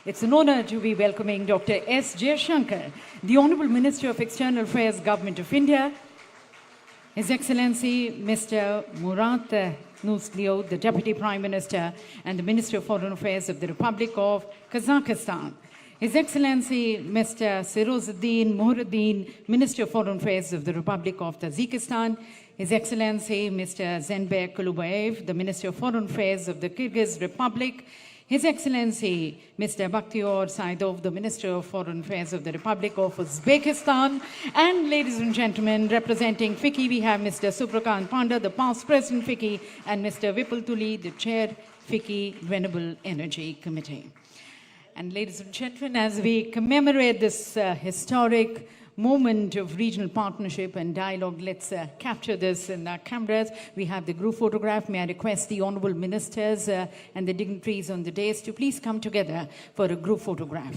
It's an honor to be welcoming Dr. S. Jaishankar, the Honorable Minister of External Affairs, Government of India, His Excellency Mr. Murat Nurtliyev, the Deputy Prime Minister and the Minister of Foreign Affairs of the Republic of Kazakhstan, His Excellency Mr. Sirozuddin Muhriddin, Minister of Foreign Affairs of the Republic of Tajikistan, His Excellency Mr. Zenbek Kulubayev, the Minister of Foreign Affairs of the Kyrgyz Republic, His Excellency Mr. Bakhtiyor Saidov, the Minister of Foreign Affairs of the Republic of Uzbekistan, and ladies and gentlemen, representing FICCI, we have Mr. Subrakant Panda, the past President FICCI, and Mr. Vipul Tuli, the Chair FICCI Renewable Energy Committee. And ladies and gentlemen, as we commemorate this historic moment of regional partnership and dialogue, let's capture this in our cameras. We have the group photograph. May I request the honorable ministers and the dignitaries on the dais to please come together for a group photograph.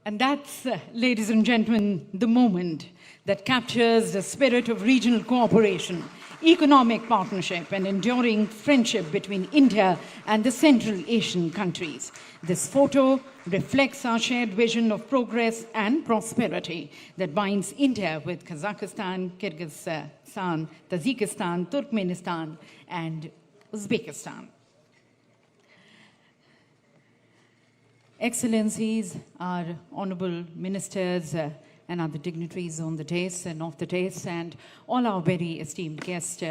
And that's, ladies and gentlemen, the moment that captures the spirit of regional cooperation, economic partnership, and enduring friendship between India and the Central Asian countries. This photo reflects our shared vision of progress and prosperity that binds India with Kazakhstan, Kyrgyzstan, Tajikistan, Turkmenistan, and Uzbekistan. Excellencies, our honorable ministers, and other dignitaries on the dais and off the dais, and all our very esteemed guests,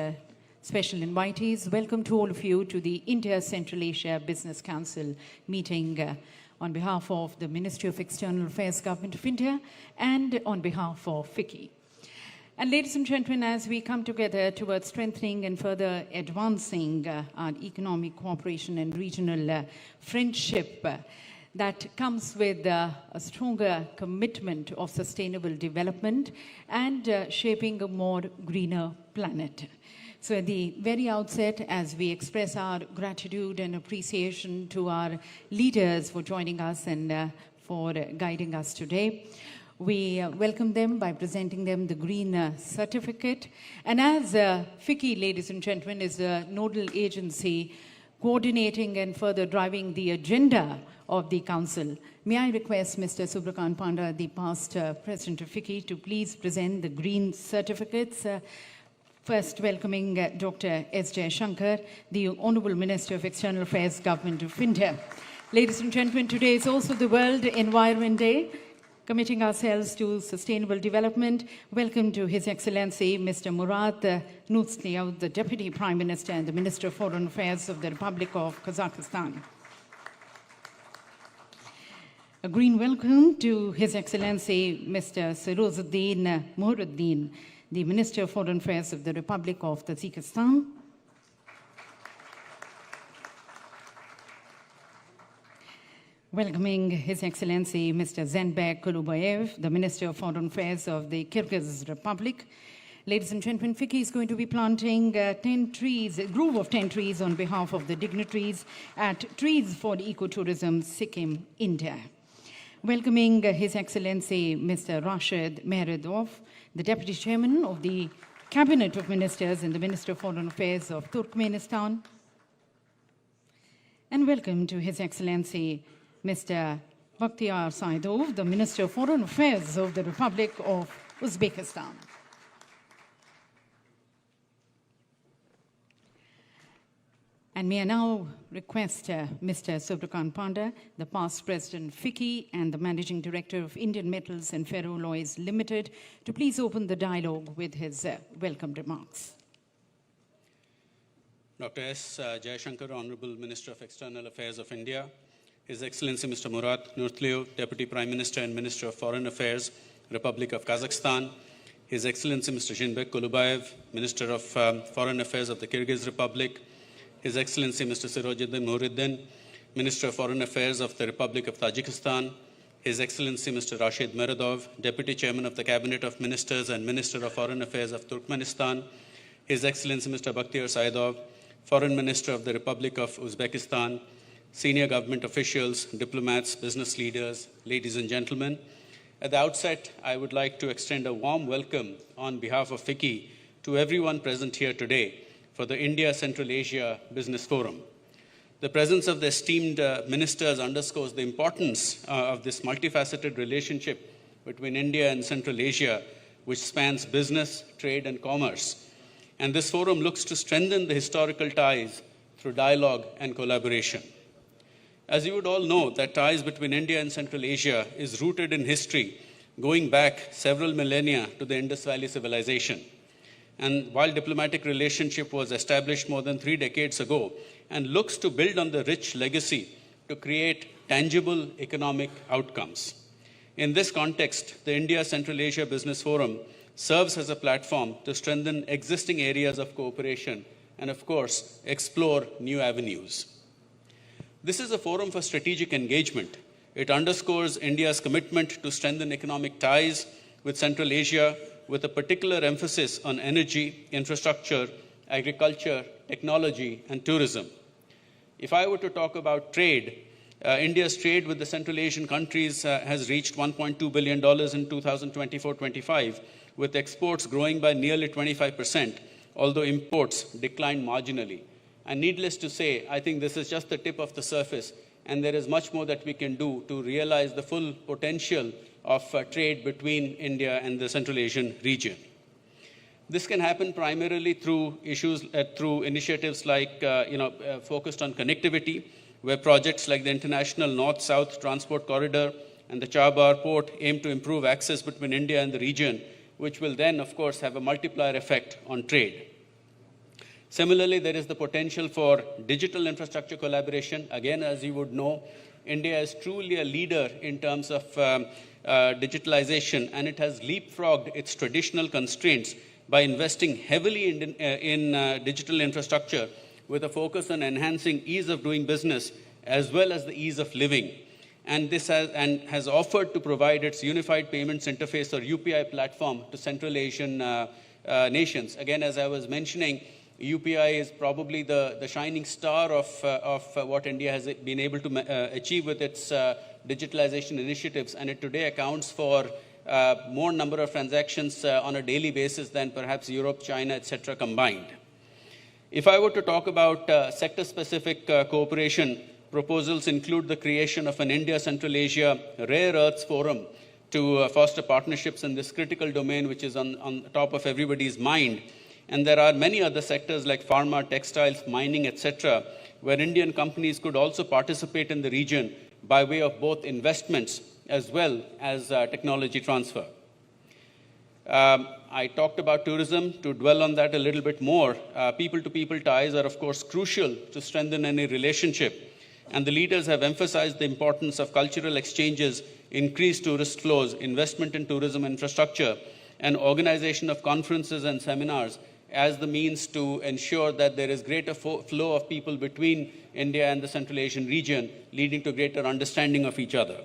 special invitees, welcome to all of you to the India-Central Asia Business Council meeting on behalf of the Ministry of External Affairs, Government of India, and on behalf of FICCI. And ladies and gentlemen, as we come together towards strengthening and further advancing our economic cooperation and regional friendship, that comes with a stronger commitment of sustainable development and shaping a more greener planet. So at the very outset, as we express our gratitude and appreciation to our leaders for joining us and for guiding us today, we welcome them by presenting them the Green Certificate. And as FICCI, ladies and gentlemen, is the nodal agency coordinating and further driving the agenda of the Council, may I request Mr. Subrakant Panda, the past President of FICCI, to please present the Green Certificates. First, welcoming Dr. S. Jaishankar, the Honorable Minister of External Affairs, Government of India. Ladies and gentlemen, today is also the World Environment Day. Committing ourselves to sustainable development, welcome to His Excellency Mr. Murat Nurtliyev, the Deputy Prime Minister and the Minister of Foreign Affairs of the Republic of Kazakhstan. A green welcome to His Excellency Mr. Sirozuddin Muhriddin, the Minister of Foreign Affairs of the Republic of Tajikistan. Welcoming His Excellency Mr. Zenbek Kulubayev, the Minister of Foreign Affairs of the Kyrgyz Republic. Ladies and gentlemen, FICCI is going to be planting 10 trees, a grove of 10 trees on behalf of the dignitaries at Trees for Ecotourism, Sikkim, India. Welcoming His Excellency Mr. Rashid Meredov, the Deputy Chairman of the Cabinet of Ministers and the Minister of Foreign Affairs of Turkmenistan. And welcome to His Excellency Mr. Bakhtiyor Saidov, the Minister of Foreign Affairs of the Republic of Uzbekistan. And may I now request Mr. Subrakant Panda, the past President FICCI and the Managing Director of Indian Metals and Ferroalloys Limited, to please open the dialogue with his welcome remarks. Dr. S. Jaishankar, Honorable Minister of External Affairs of India, His Excellency Mr. Murat Nurtliyev, Deputy Prime Minister and Minister of Foreign Affairs, Republic of Kazakhstan, His Excellency Mr. Zenbek Kulubayev, Minister of Foreign Affairs of the Kyrgyz Republic, His Excellency Mr. Sirozuddin Muhriddin, Minister of Foreign Affairs of the Republic of Tajikistan, His Excellency Mr. Rashid Meredov, Deputy Chairman of the Cabinet of Ministers and Minister of Foreign Affairs of Turkmenistan, His Excellency Mr. Bakhtiyor Saidov, Foreign Minister of the Republic of Uzbekistan, senior government officials, diplomats, business leaders, ladies and gentlemen. At the outset, I would like to extend a warm welcome on behalf of FICCI to everyone present here today for the India-Central Asia Business Forum. The presence of the esteemed ministers underscores the importance of this multifaceted relationship between India and Central Asia, which spans business, trade, and commerce. And this forum looks to strengthen the historical ties through dialogue and collaboration. As you would all know, that ties between India and Central Asia is rooted in history, going back several millennia to the Indus Valley civilization. And while diplomatic relationship was established more than 3 decades ago and looks to build on the rich legacy to create tangible economic outcomes. In this context, the India-Central Asia Business Forum serves as a platform to strengthen existing areas of cooperation and, of course, explore new avenues. This is a forum for strategic engagement. It underscores India's commitment to strengthen economic ties with Central Asia, with a particular emphasis on energy, infrastructure, agriculture, technology, and tourism. If I were to talk about trade, India's trade with the Central Asian countries has reached $1.2 billion in 2024-25, with exports growing by nearly 25%, although imports declined marginally. And needless to say, I think this is just the tip of the surface, and there is much more that we can do to realize the full potential of trade between India and the Central Asian region. This can happen primarily through through initiatives like, focused on connectivity, where projects like the International North-South Transport Corridor and the Chabar Port aim to improve access between India and the region, which will then, of course, have a multiplier effect on trade. Similarly, there is the potential for digital infrastructure collaboration. Again, as you would know, India is truly a leader in terms of digitalization, and it has leapfrogged its traditional constraints by investing heavily in digital infrastructure with a focus on enhancing ease of doing business as well as the ease of living. And this has offered to provide its unified payments interface or UPI platform to Central Asian nations. Again, as I was mentioning, UPI is probably the shining star of what India has been able to achieve with its digitalization initiatives, and it today accounts for more number of transactions on a daily basis than perhaps Europe, China, etc. combined. If I were to talk about sector-specific cooperation, proposals include the creation of an India-Central Asia Rare Earths Forum to foster partnerships in this critical domain, which is on top of everybody's mind. And there are many other sectors like pharma, textiles, mining, etc., where Indian companies could also participate in the region by way of both investments as well as technology transfer. I talked about tourism. To dwell on that a little bit more, people-to-people ties are, of course, crucial to strengthen any relationship. And the leaders have emphasized the importance of cultural exchanges, increased tourist flows, investment in tourism infrastructure, and organization of conferences and seminars as the means to ensure that there is greater flow of people between India and the Central Asian region, leading to greater understanding of each other.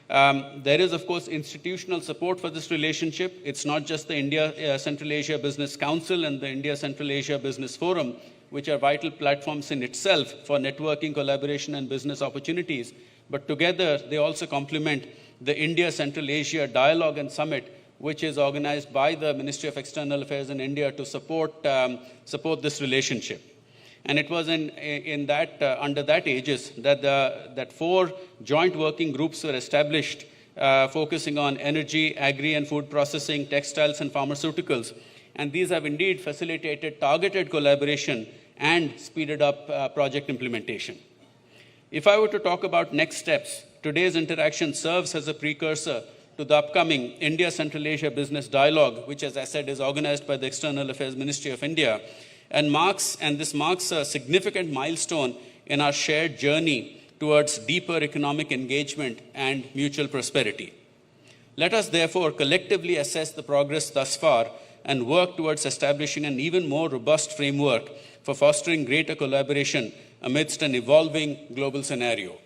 There is, of course, institutional support for this relationship. It's not just the India-Central Asia Business Council and the India-Central Asia Business Forum, which are vital platforms in itself for networking, collaboration, and business opportunities, but together they also complement the India-Central Asia Dialogue and Summit, which is organized by the Ministry of External Affairs in India to support this relationship. And it was under that aegis that 4 joint working groups were established, focusing on energy, agri and food processing, textiles and pharmaceuticals. And these have indeed facilitated targeted collaboration and speeded up project implementation. If I were to talk about next steps, today's interaction serves as a precursor to the upcoming India-Central Asia Business Dialogue, which, as I said, is organized by the External Affairs Ministry of India, and this marks a significant milestone in our shared journey towards deeper economic engagement and mutual prosperity. Let us therefore collectively assess the progress thus far and work towards establishing an even more robust framework for fostering greater collaboration amidst an evolving global scenario.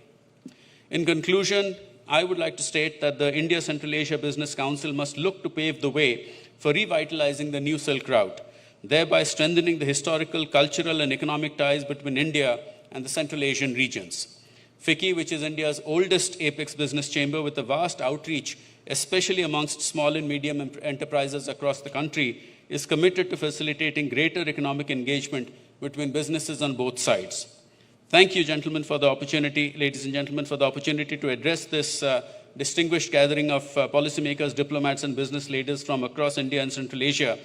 In conclusion, I would like to state that the India-Central Asia Business Council must look to pave the way for revitalizing the new Silk Route, thereby strengthening the historical, cultural, and economic ties between India and the Central Asian regions. FICCI, which is India's oldest apex business chamber with a vast outreach, especially amongst small and medium enterprises across the country, is committed to facilitating greater economic engagement between businesses on both sides. Thank you, gentlemen, for the opportunity, ladies and gentlemen, for the opportunity to address this distinguished gathering of policymakers, diplomats, and business leaders from across India and Central Asia.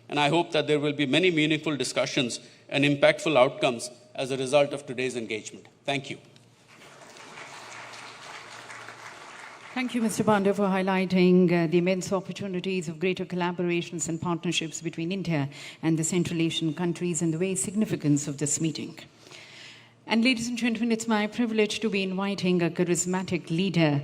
And I hope that there will be many meaningful discussions and impactful outcomes as a result of today's engagement. Thank you. Thank you, Mr. Pandey, for highlighting the immense opportunities of greater collaborations and partnerships between India and the Central Asian countries and the very significance of this meeting. And ladies and gentlemen, it's my privilege to be inviting a charismatic leader,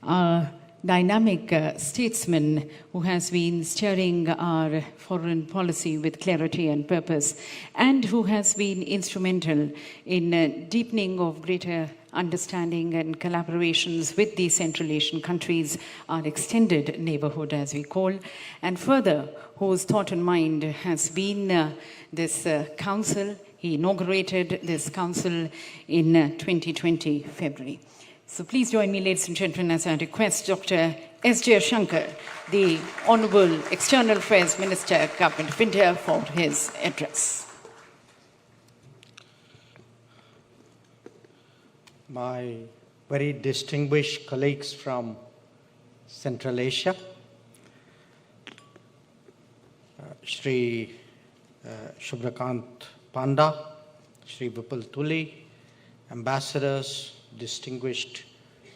a dynamic statesman who has been steering our foreign policy with clarity and purpose, and who has been instrumental in deepening of greater understanding and collaborations with the Central Asian countries, our extended neighborhood as we call, and further, whose thought and mind has been this council. He inaugurated this council in 2020 February. So please join me, ladies and gentlemen, as I request Dr. S. Shankar, the Honorable External Affairs Minister, Government of India, for his address. My very distinguished colleagues from Central Asia, Shri Shubhrakant Panda, Shri Vipul Tuli, ambassadors, distinguished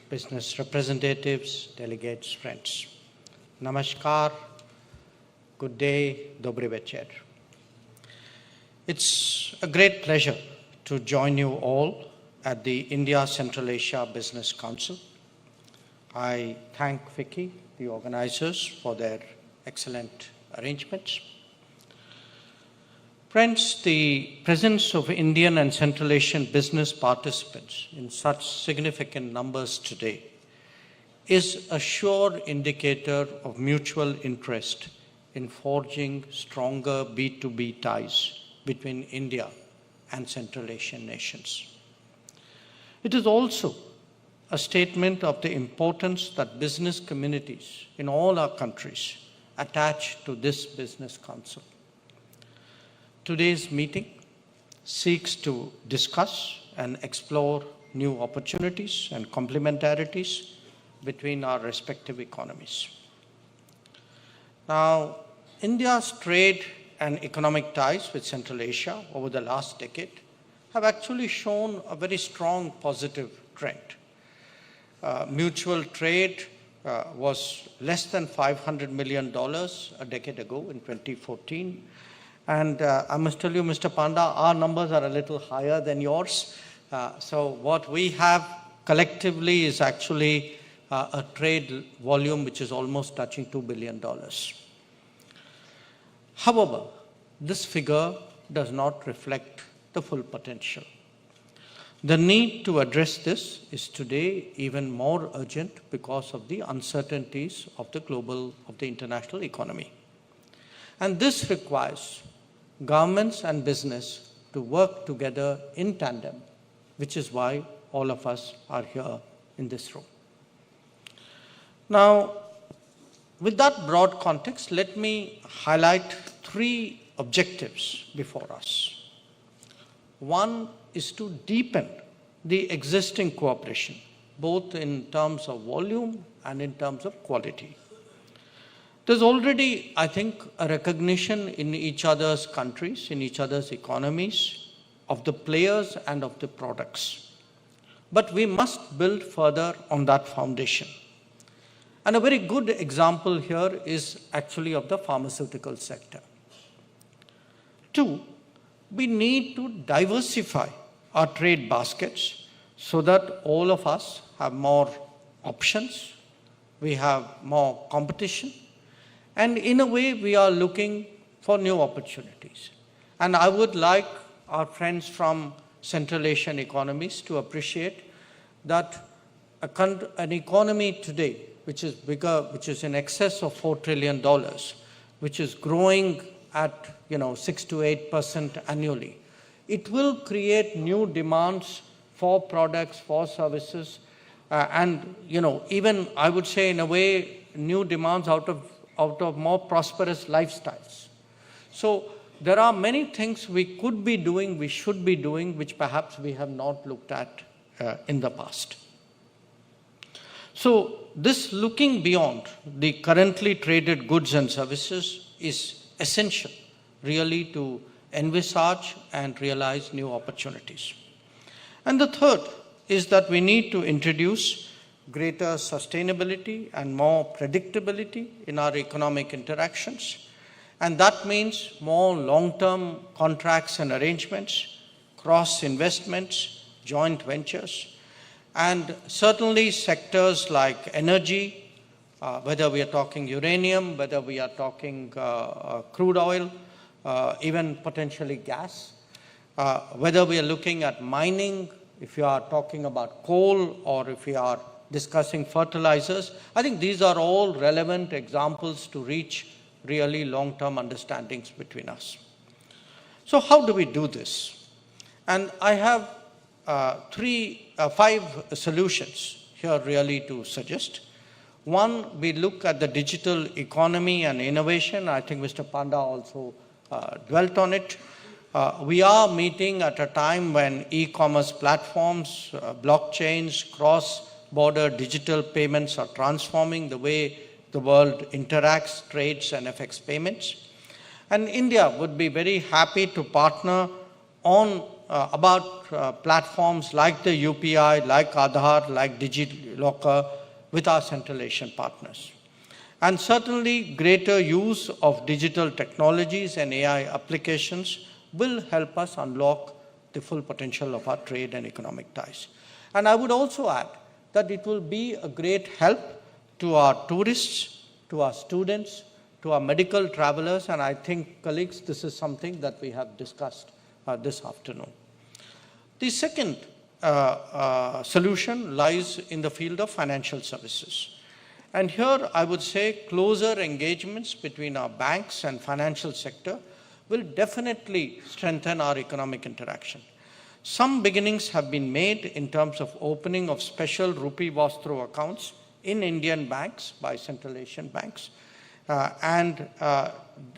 business representatives, delegates, friends. Namaskar, good day, Dobry večer. It's a great pleasure to join you all at the India Central Asia Business Council. I thank Vicky, the organizers, for their excellent arrangements. Friends, the presence of Indian and Central Asian business participants in such significant numbers today is a sure indicator of mutual interest in forging stronger B2B ties between India and Central Asian nations. It is also a statement of the importance that business communities in all our countries attach to this business council. Today's meeting seeks to discuss and explore new opportunities and complementarities between our respective economies. Now, India's trade and economic ties with Central Asia over the last decade have actually shown a very strong positive trend. Mutual trade was less than $500 million a decade ago in 2014. And I must tell you, Mr. Panda, our numbers are a little higher than yours. So what we have collectively is actually a trade volume which is almost touching $2 billion. However, this figure does not reflect the full potential. The need to address this is today even more urgent because of the uncertainties of the international economy. And this requires governments and business to work together in tandem, which is why all of us are here in this room. Now, with that broad context, let me highlight three objectives before us. One is to deepen the existing cooperation, both in terms of volume and in terms of quality. There's already, I think, a recognition in each other's countries, in each other's economies, of the players and of the products. But we must build further on that foundation. And a very good example here is actually of the pharmaceutical sector. Two, we need to diversify our trade baskets so that all of us have more options, we have more competition, and in a way we are looking for new opportunities. And I would like our friends from Central Asian economies to appreciate that an economy today which is bigger, which is in excess of $4 trillion, which is growing at 6 to 8% annually. It will create new demands for products, for services, and even I would say in a way new demands out of more prosperous lifestyles. So there are many things we could be doing, we should be doing, which perhaps we have not looked at in the past. So this looking beyond the currently traded goods and services is essential really to envisage and realize new opportunities. And the third is that we need to introduce greater sustainability and more predictability in our economic interactions. And that means more long-term contracts and arrangements, cross-investments, joint ventures, and certainly sectors like energy, whether we are talking uranium, whether we are talking crude oil, even potentially gas, whether we are looking at mining, if you are talking about coal, or if we are discussing fertilizers. I think these are all relevant examples to reach really long-term understandings between us. So how do we do this? And I have 5 solutions here really to suggest. One, we look at the digital economy and innovation. I think Mr. Panda also dwelt on it. We are meeting at a time when e-commerce platforms, blockchains, cross-border digital payments are transforming the way the world interacts, trades, and affects payments. And India would be very happy to partner on about platforms like the UPI, like Aadhaar, like DigiLocker with our Central Asian partners. And certainly greater use of digital technologies and AI applications will help us unlock the full potential of our trade and economic ties. And I would also add that it will be a great help to our tourists, to our students, to our medical travelers, and I think, colleagues, this is something that we have discussed this afternoon. The second solution lies in the field of financial services. And here I would say closer engagements between our banks and financial sector will definitely strengthen our economic interaction. Some beginnings have been made in terms of opening of special rupee Vastro accounts in Indian banks by Central Asian banks.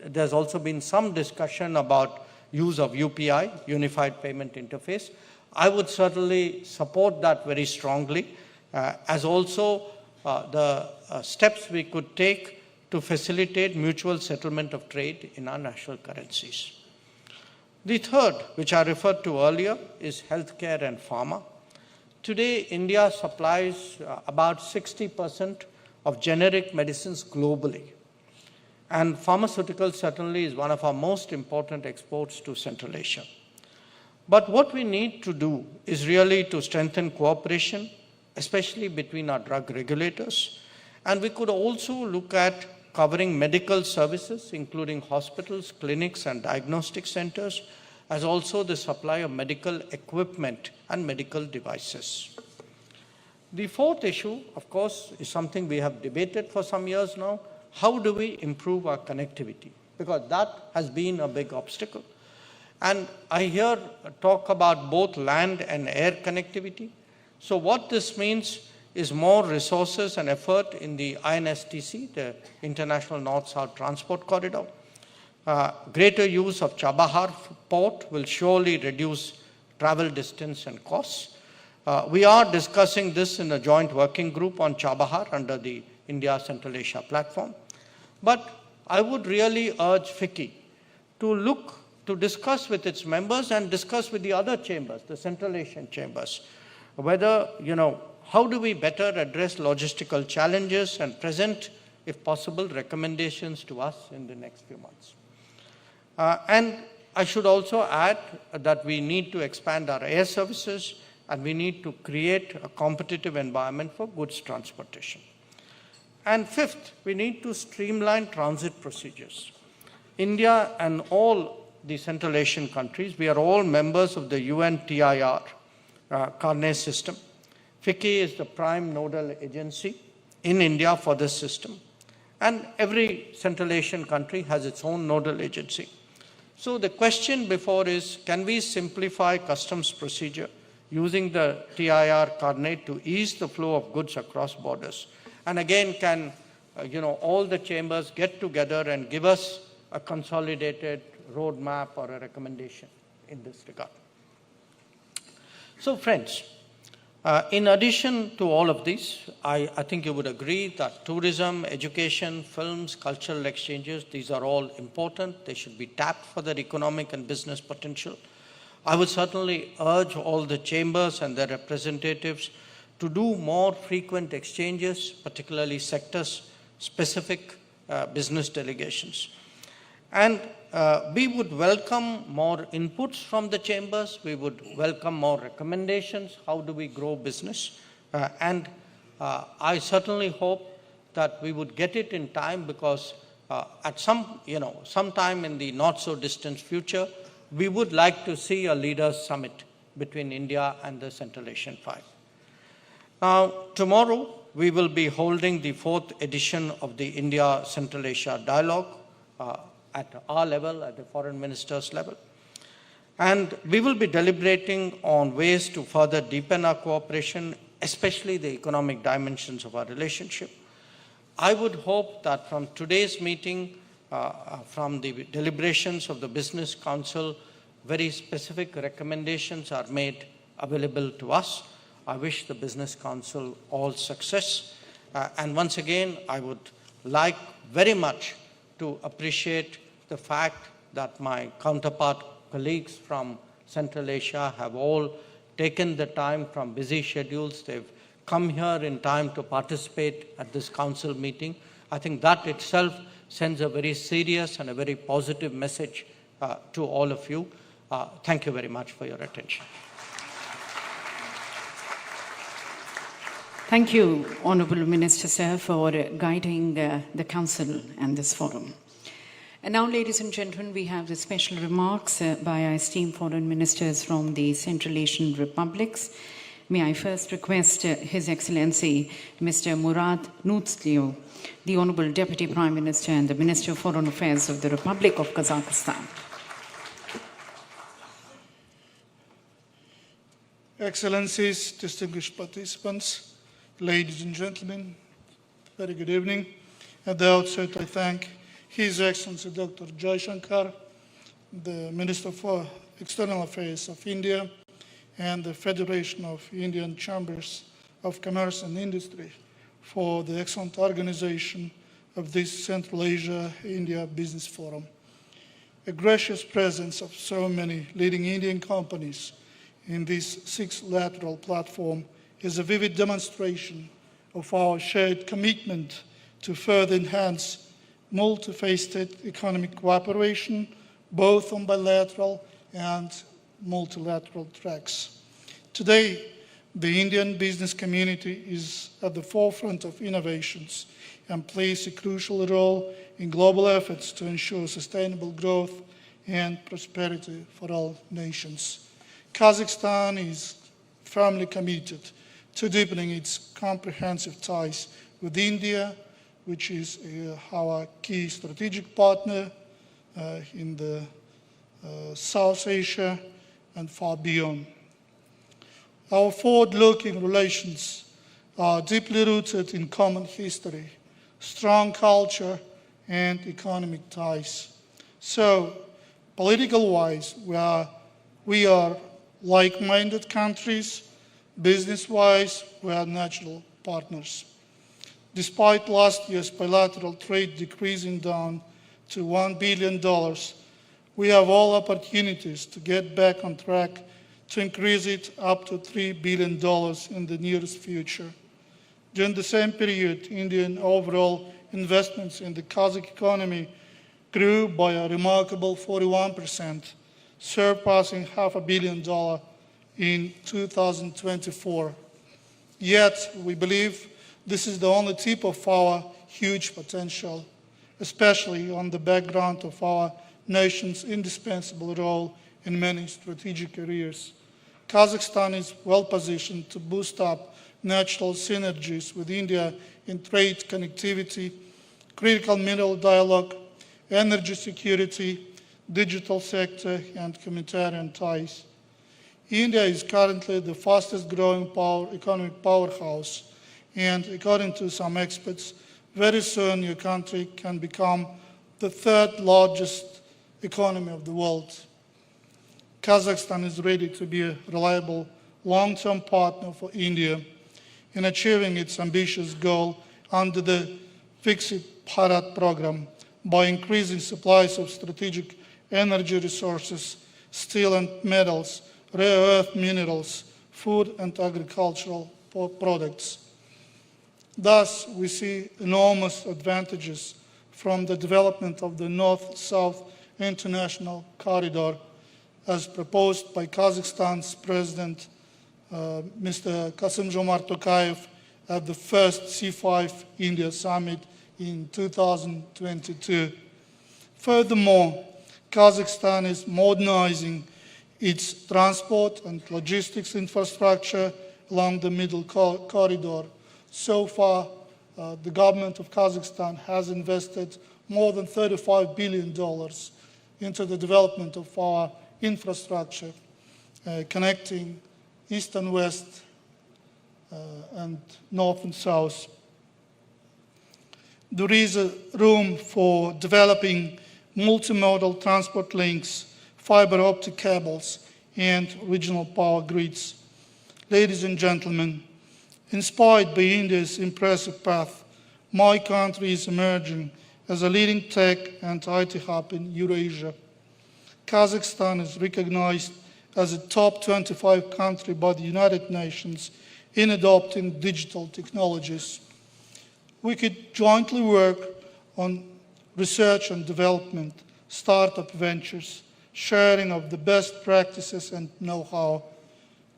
There's also been some discussion about use of UPI, Unified Payment Interface. I would certainly support that very strongly, as also the steps we could take to facilitate mutual settlement of trade in our national currencies. The third, which I referred to earlier, is healthcare and pharma. Today, India supplies about 60% of generic medicines globally. And pharmaceuticals certainly is one of our most important exports to Central Asia. But what we need to do is really to strengthen cooperation, especially between our drug regulators. And we could also look at covering medical services, including hospitals, clinics, and diagnostic centers, as also the supply of medical equipment and medical devices. The fourth issue, of course, is something we have debated for some years now. How do we improve our connectivity? Because that has been a big obstacle. And I hear talk about both land and air connectivity. So what this means is more resources and effort in the INSTC, the International North-South Transport Corridor. Greater use of Chabahar port will surely reduce travel distance and costs. We are discussing this in a joint working group on Chabahar under the India Central Asia platform. But I would really urge FICCI to discuss with its members and discuss with the other chambers, the Central Asian chambers, whether, how do we better address logistical challenges and present, if possible, recommendations to us in the next few months. And I should also add that we need to expand our air services and we need to create a competitive environment for goods transportation. And fifth, we need to streamline transit procedures. India and all the Central Asian countries, we are all members of the UN TIR Carnet system. FICCI is the prime nodal agency in India for this system. And every Central Asian country has its own nodal agency. So the question before is, can we simplify customs procedure using the TIR Carnet to ease the flow of goods across borders? And again, can all the chambers get together and give us a consolidated roadmap or a recommendation in this regard. So friends, in addition to all of this, I think you would agree that tourism, education, films, cultural exchanges, these are all important. They should be tapped for their economic and business potential. I would certainly urge all the chambers and their representatives to do more frequent exchanges, particularly sector-specific business delegations. And we would welcome more inputs from the chambers. We would welcome more recommendations. How do we grow business? And I certainly hope that we would get it in time, because at sometime in the not so distant future, we would like to see a leaders summit between India and the Central Asian Five. Now, tomorrow we will be holding the 4th edition of the India Central Asia Dialogue at our level, at the foreign ministers level. And we will be deliberating on ways to further deepen our cooperation, especially the economic dimensions of our relationship. I would hope that from today's meeting, from the deliberations of the Business Council, very specific recommendations are made available to us. I wish the Business Council all success. And once again, I would like very much to appreciate the fact that my counterpart colleagues from Central Asia have all taken the time from busy schedules. They've come here in time to participate at this council meeting. I think that itself sends a very serious and a very positive message to all of you. Thank you very much for your attention. Thank you, Honourable Minister Sir, for guiding the Council and this forum. And now, ladies and gentlemen, we have the special remarks by our esteemed foreign ministers from the Central Asian Republics. May I first request His Excellency Mr. Murat Nurtliu, the Honourable Deputy Prime Minister and the Minister of Foreign Affairs of the Republic of Kazakhstan. Excellencies, distinguished participants, ladies and gentlemen, very good evening. At the outset, I thank His Excellency Dr. Jaishankar, the Minister for External Affairs of India, and the Federation of Indian Chambers of Commerce and Industry for the excellent organization of this Central Asia-India Business Forum. A gracious presence of so many leading Indian companies in this six-lateral platform is a vivid demonstration of our shared commitment to further enhance multifaceted economic cooperation, both on bilateral and multilateral tracks. Today, the Indian business community is at the forefront of innovations and plays a crucial role in global efforts to ensure sustainable growth and prosperity for all nations. Kazakhstan is firmly committed to deepening its comprehensive ties with India, which is our key strategic partner in the South Asia and far beyond. Our forward-looking relations are deeply rooted in common history, strong culture, and economic ties. So, political-wise, we are like-minded countries. Business-wise, we are natural partners. Despite last year's bilateral trade decreasing down to $1 billion, we have all opportunities to get back on track to increase it up to $3 billion in the nearest future. During the same period, Indian overall investments in the Kazakh economy grew by a remarkable 41%, surpassing $500 million in 2024. Yet, we believe this is the only tip of our huge potential, especially on the background of our nation's indispensable role in many strategic areas. Kazakhstan is well positioned to boost up natural synergies with India in trade connectivity, critical mineral dialogue, energy security, digital sector, and humanitarian ties. India is currently the fastest growing economic powerhouse, and according to some experts, very soon your country can become the third largest economy of the world. Kazakhstan is ready to be a reliable long-term partner for India in achieving its ambitious goal under the Viksit Bharat program by increasing supplies of strategic energy resources, steel and metals, rare earth minerals, food and agricultural products. Thus, we see enormous advantages from the development of the North-South International Corridor as proposed by Kazakhstan's President, Mr. Kassym-Jomart Tokayev, at the first C5 India Summit in 2022. Furthermore, Kazakhstan is modernizing its transport and logistics infrastructure along the Middle Corridor. So far, the government of Kazakhstan has invested more than $35 billion into the development of our infrastructure, connecting east and west and north and south. There is room for developing multimodal transport links, fiber optic cables, and regional power grids. Ladies and gentlemen, inspired by India's impressive path, my country is emerging as a leading tech and IT hub in Eurasia. Kazakhstan is recognized as a top 25 country by the United Nations in adopting digital technologies. We could jointly work on research and development, startup ventures, sharing of the best practices and know-how.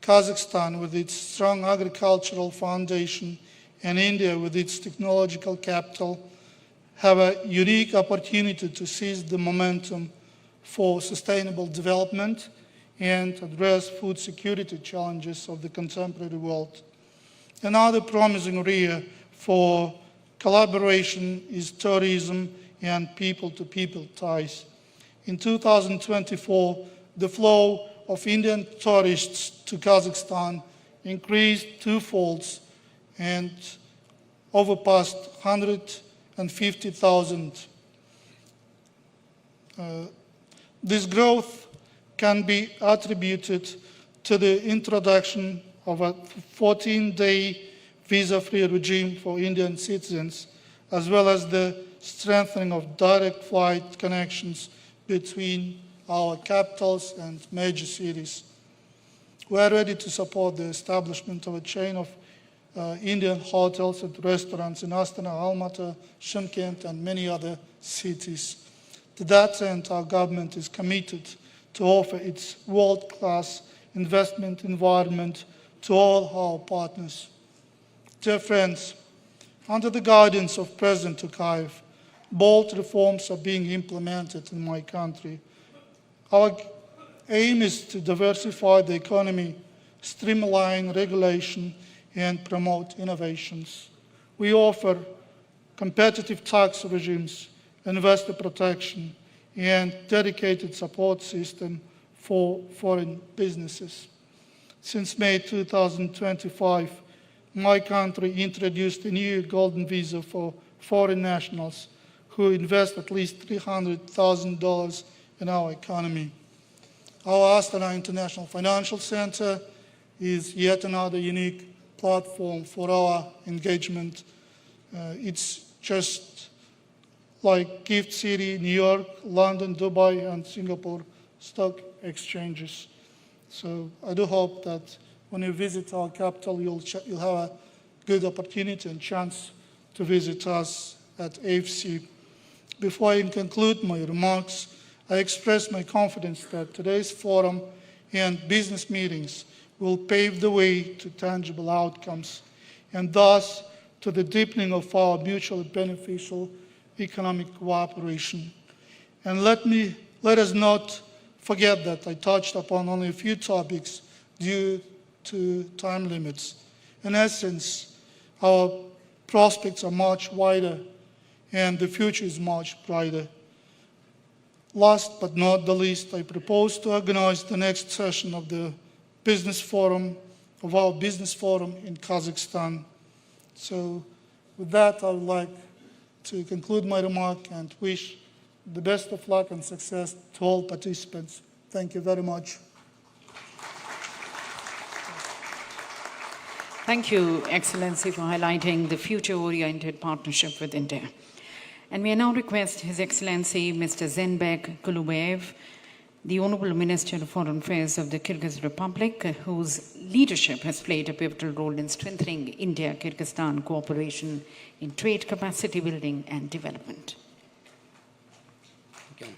Kazakhstan, with its strong agricultural foundation, and India, with its technological capital, have a unique opportunity to seize the momentum for sustainable development and address food security challenges of the contemporary world. Another promising area for collaboration is tourism and people-to-people ties. In 2024, the flow of Indian tourists to Kazakhstan increased twofold and overpassed 150,000. This growth can be attributed to the introduction of a 14-day visa-free regime for Indian citizens, as well as the strengthening of direct flight connections between our capitals and major cities. We are ready to support the establishment of a chain of Indian hotels and restaurants in Astana, Almaty, Shymkent, and many other cities. To that end, our government is committed to offer its world-class investment environment to all our partners. Dear friends, under the guidance of President Tokayev, bold reforms are being implemented in my country. Our aim is to diversify the economy, streamline regulation, and promote innovations. We offer competitive tax regimes, investor protection, and dedicated support system for foreign businesses. Since May 2025, my country introduced a new golden visa for foreign nationals who invest at least $300,000 in our economy. Our Astana International Financial Center is yet another unique platform for our engagement. It's just like Gift City, New York, London, Dubai, and Singapore stock exchanges. So I do hope that when you visit our capital, you'll have a good opportunity and chance to visit us at AFC. Before I conclude my remarks, I express my confidence that today's forum and business meetings will pave the way to tangible outcomes and thus to the deepening of our mutually beneficial economic cooperation. And let us not forget that I touched upon only a few topics due to time limits. In essence, our prospects are much wider and the future is much brighter. Last but not the least, I propose to organize the next session of our business forum in Kazakhstan. So with that, I would like to conclude my remark and wish The best of luck and success to all participants. Thank you very much. Thank you, Excellency, for highlighting the future-oriented partnership with India. And we now request His Excellency Mr. Zenbek Kulubayev, the Honorable Minister of Foreign Affairs of the Kyrgyz Republic, whose leadership has played a pivotal role in strengthening India-Kyrgyzstan cooperation in trade capacity building and development. Okay.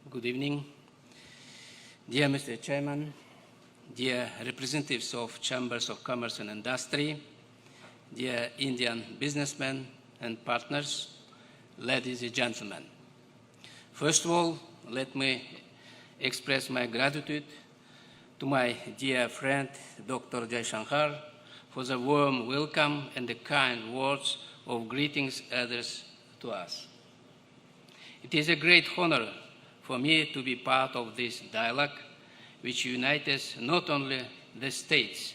Good evening. Dear Mr. Chairman, dear representatives of Chambers of Commerce and Industry, dear Indian businessmen and partners, ladies and gentlemen. First of all, let me express my gratitude to my dear friend, Dr. Jaishankar, for the warm welcome and the kind words of greetings addressed to us. It is a great honor for me to be part of this dialogue, which unites not only the states,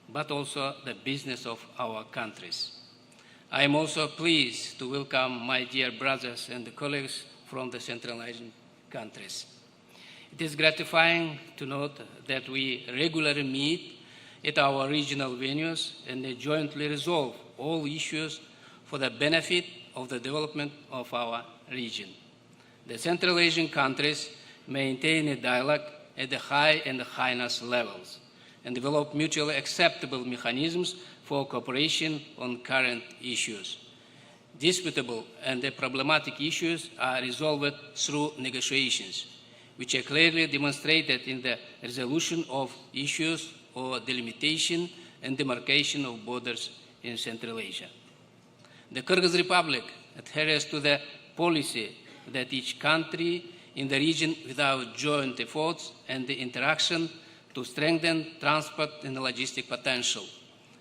but also the business of our countries. I am also pleased to welcome my dear brothers and colleagues from the Central Asian countries. It is gratifying to note that we regularly meet at our regional venues and jointly resolve all issues for the benefit of the development of our region. The Central Asian countries maintain a dialogue at the high and highness levels and develop mutually acceptable mechanisms for cooperation on current issues. Disputable and problematic issues are resolved through negotiations, which are clearly demonstrated in the resolution of issues or delimitation and demarcation of borders in Central Asia. The Kyrgyz Republic adheres to the policy that each country in the region, without joint efforts and the interaction, to strengthen transport and logistic potential,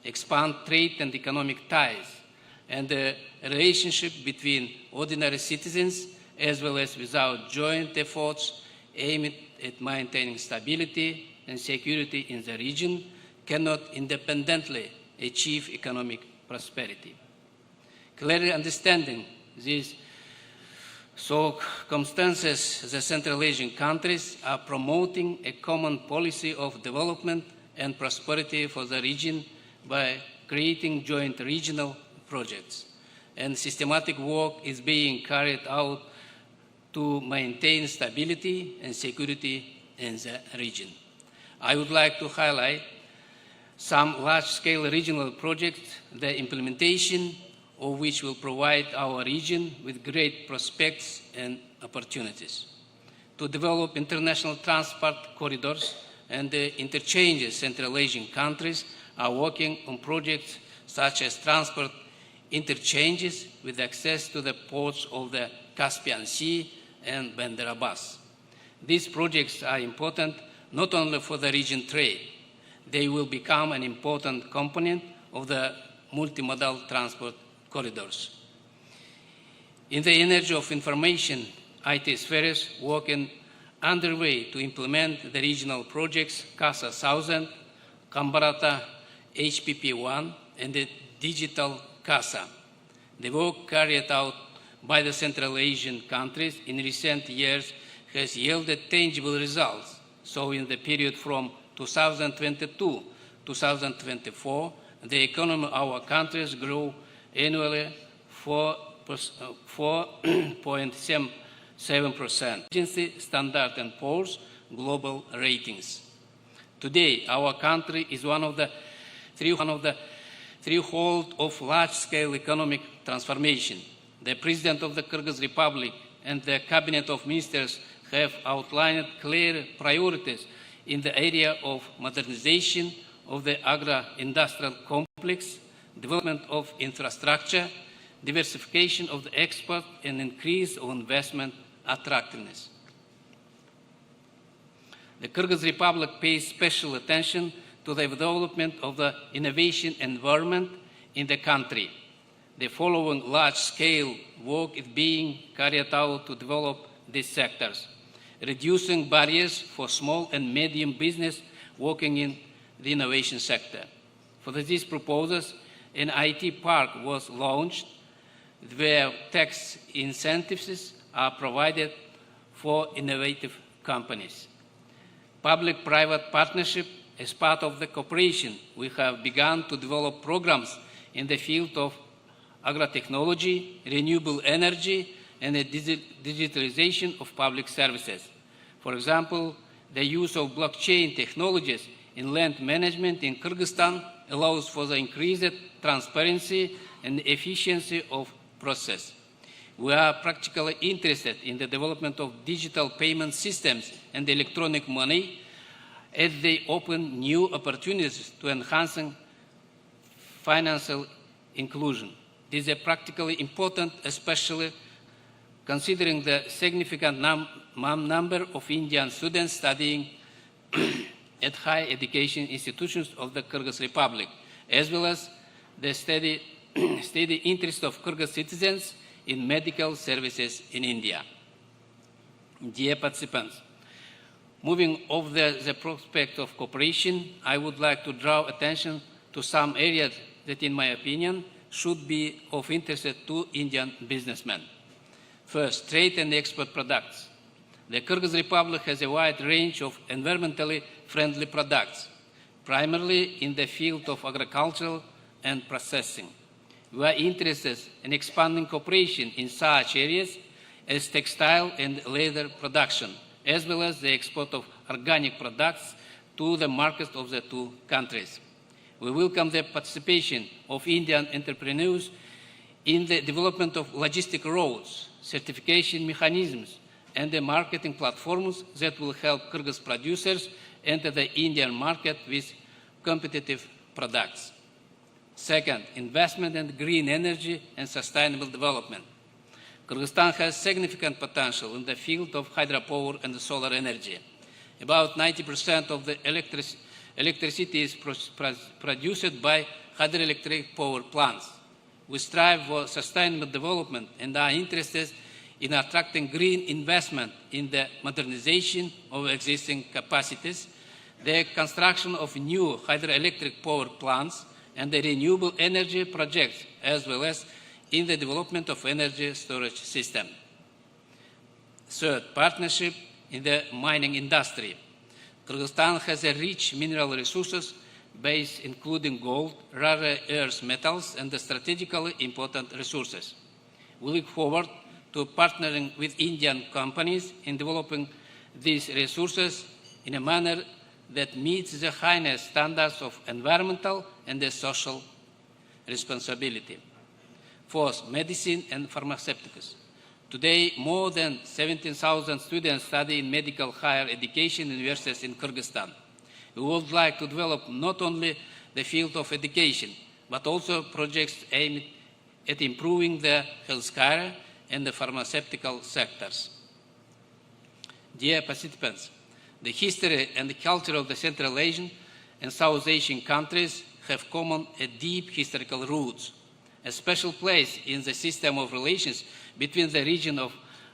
expand trade and economic ties, and the relationship between ordinary citizens, as well as without joint efforts aimed at maintaining stability and security in the region, cannot independently achieve economic prosperity. Clearly understanding these circumstances, the Central Asian countries are promoting a common policy of development and prosperity for the region by creating joint regional projects. And systematic work is being carried out to maintain stability and security in the region. I would like to highlight some large-scale regional projects, the implementation of which will provide our region with great prospects and opportunities. To develop international transport corridors and the interchanges, Central Asian countries are working on projects such as transport interchanges with access to the ports of the Caspian Sea and Bandar Abbas. These projects are important not only for the region trade, they will become an important component of the multimodal transport corridors. In the energy of information, IT spheres working underway to implement the regional projects CASA 1000, Kambarata HPP1, and the digital CASA. The work carried out by the Central Asian countries in recent years has yielded tangible results. So in the period from 2022 to 2024, the economy of our countries grew annually 4.7%. Agency Standard & Poor's global ratings. Today, our country is one of the threefold of large-scale economic transformation. The President of the Kyrgyz Republic and the Cabinet of Ministers have outlined clear priorities in the area of modernization of the agro-industrial complex, development of infrastructure, diversification of the export, and increase of investment attractiveness. The Kyrgyz Republic pays special attention to the development of the innovation environment in the country. The following large-scale work is being carried out to develop these sectors. reducing barriers for small and medium business working in the innovation sector. For these proposals, an IT park was launched where tax incentives are provided for innovative companies. Public-private partnership. As part of the cooperation, we have begun to develop programs in the field of agrotechnology, renewable energy, and the digitalization of public services. For example, the use of blockchain technologies in land management in Kyrgyzstan allows for the increased transparency and efficiency of process. We are practically interested in the development of digital payment systems and electronic money as they open new opportunities to enhancing financial inclusion. This is practically important, especially considering the significant number of Indian students studying at higher education institutions of the Kyrgyz Republic, as well as the steady interest of Kyrgyz citizens in medical services in India. Dear participants, moving off the prospect of cooperation, I would like to draw attention to some areas that, in my opinion, should be of interest to Indian businessmen. First, trade and export products. The Kyrgyz Republic has a wide range of environmentally friendly products, primarily in the field of agriculture and processing. We are interested in expanding cooperation in such areas as textile and leather production, as well as the export of organic products to the markets of the two countries. We welcome the participation of Indian entrepreneurs in the development of logistic roads, certification mechanisms, and the marketing platforms that will help Kyrgyz producers enter the Indian market with competitive products. Second, investment in green energy and sustainable development. Kyrgyzstan has significant potential in the field of hydropower and solar energy. About 90% of the electricity is produced by hydroelectric power plants. We strive for sustainable development and are interested in attracting green investment in the modernization of existing capacities, the construction of new hydroelectric power plants, and the renewable energy projects, as well as in the development of energy storage system. Third, partnership in the mining industry. Kyrgyzstan has a rich mineral resources base including gold, rare earth metals, and the strategically important resources. We look forward to partnering with Indian companies in developing these resources in a manner that meets the highest standards of environmental and the social responsibility. Fourth, medicine and pharmaceuticals. Today, more than 17,000 students study in medical higher education universities in Kyrgyzstan. We would like to develop not only the field of education, but also projects aimed at improving the healthcare and the pharmaceutical sectors. Dear participants, the history and the culture of the Central Asian and South Asian countries have common deep historical roots. A special place in the system of relations between the region of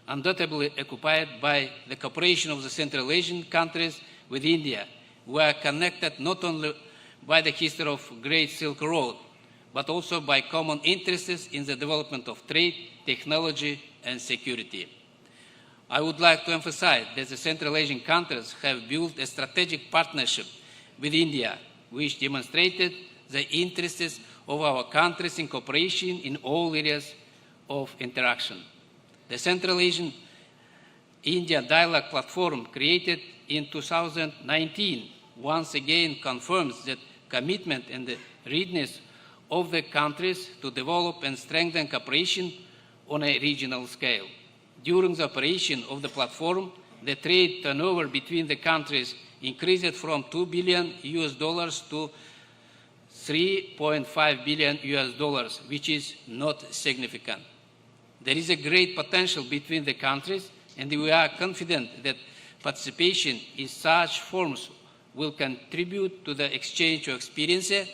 undoubtedly occupied by the cooperation of the Central Asian countries with India. We are connected not only by the history of Great Silk Road, but also by common interests in the development of trade, technology, and security. I would like to emphasize that the Central Asian countries have built a strategic partnership with India, which demonstrated the interests of our countries in cooperation in all areas of interaction. The Central Asian India Dialogue Platform, created in 2019, once again confirms the commitment and the readiness of the countries to develop and strengthen cooperation on a regional scale. During the operation of the platform, the trade turnover between the countries increased from $2 billion to $3.5 billion, which is not significant. There is a great potential between the countries, and we are confident that participation in such forums will contribute to the exchange of experiences,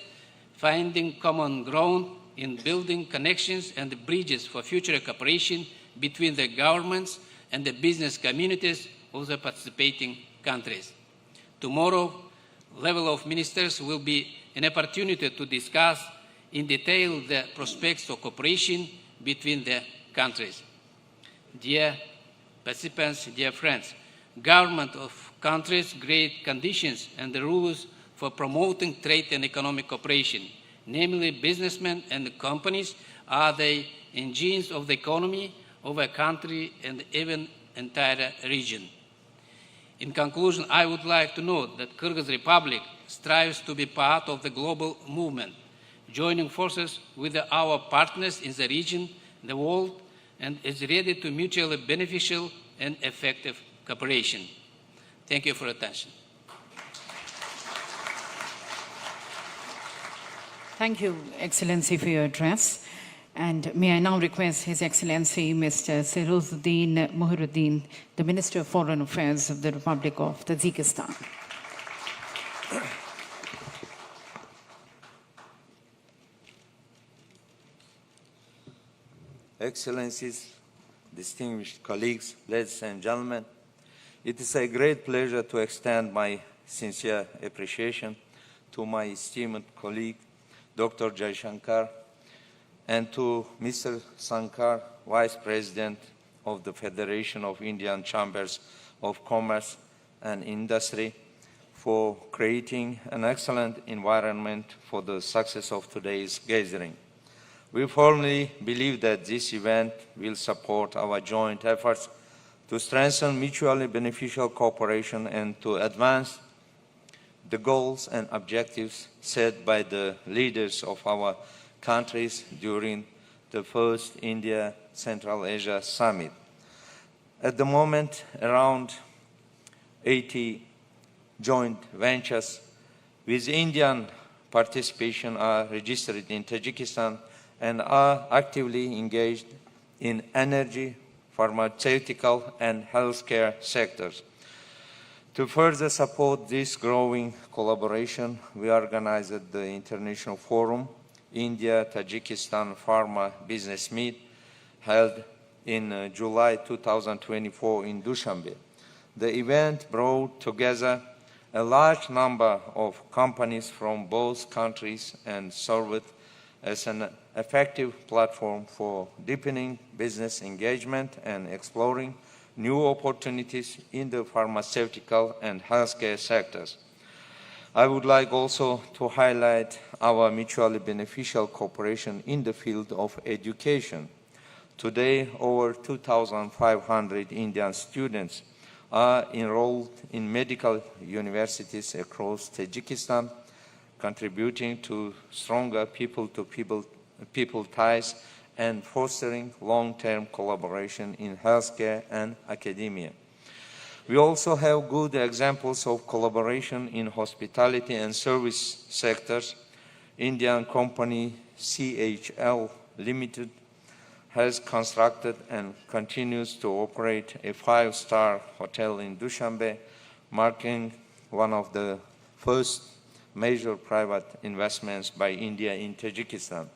finding common ground in building connections and bridges for future cooperation between the governments and the business communities of the participating countries. Tomorrow, level of ministers will be an opportunity to discuss in detail the prospects of cooperation between the countries. Dear participants, dear friends, government of countries create conditions and the rules for promoting trade and economic cooperation. Namely, businessmen and companies are the engines of the economy of a country and even entire region. In conclusion, I would like to note that Kyrgyz Republic strives to be part of the global movement, joining forces with our partners in the region, the world, and is ready to mutually beneficial and effective cooperation. Thank you for your attention. Thank you, Excellency, for your address. And may I now request His Excellency Mr. Serozuddin Muhiruddin, the Minister of Foreign Affairs of the Republic of Tajikistan. Excellencies, distinguished colleagues, ladies and gentlemen, it is a great pleasure to extend my sincere appreciation to my esteemed colleague, Dr. Jaishankar, and to Mr. Sankar, Vice President of the Federation of Indian Chambers of Commerce and Industry, for creating an excellent environment for the success of today's gathering. We firmly believe that this event will support our joint efforts to strengthen mutually beneficial cooperation and to advance the goals and objectives set by the leaders of our countries during the first India-Central Asia Summit. At the moment, around 80 joint ventures with Indian participation are registered in Tajikistan and are actively engaged in energy, pharmaceutical, and healthcare sectors. To further support this growing collaboration, we organized the International Forum, India-Tajikistan Pharma Business Meet, held in July 2024 in Dushanbe. The event brought together a large number of companies from both countries and served as an effective platform for deepening business engagement and exploring new opportunities in the pharmaceutical and healthcare sectors. I would like also to highlight our mutually beneficial cooperation in the field of education. Today, over 2,500 Indian students are enrolled in medical universities across Tajikistan, contributing to stronger people-to-people ties and fostering long-term collaboration in healthcare and academia. We also have good examples of collaboration in hospitality and service sectors. Indian company CHL Limited has constructed and continues to operate a 5-star hotel in Dushanbe, marking one of the first major private investments by India in Tajikistan.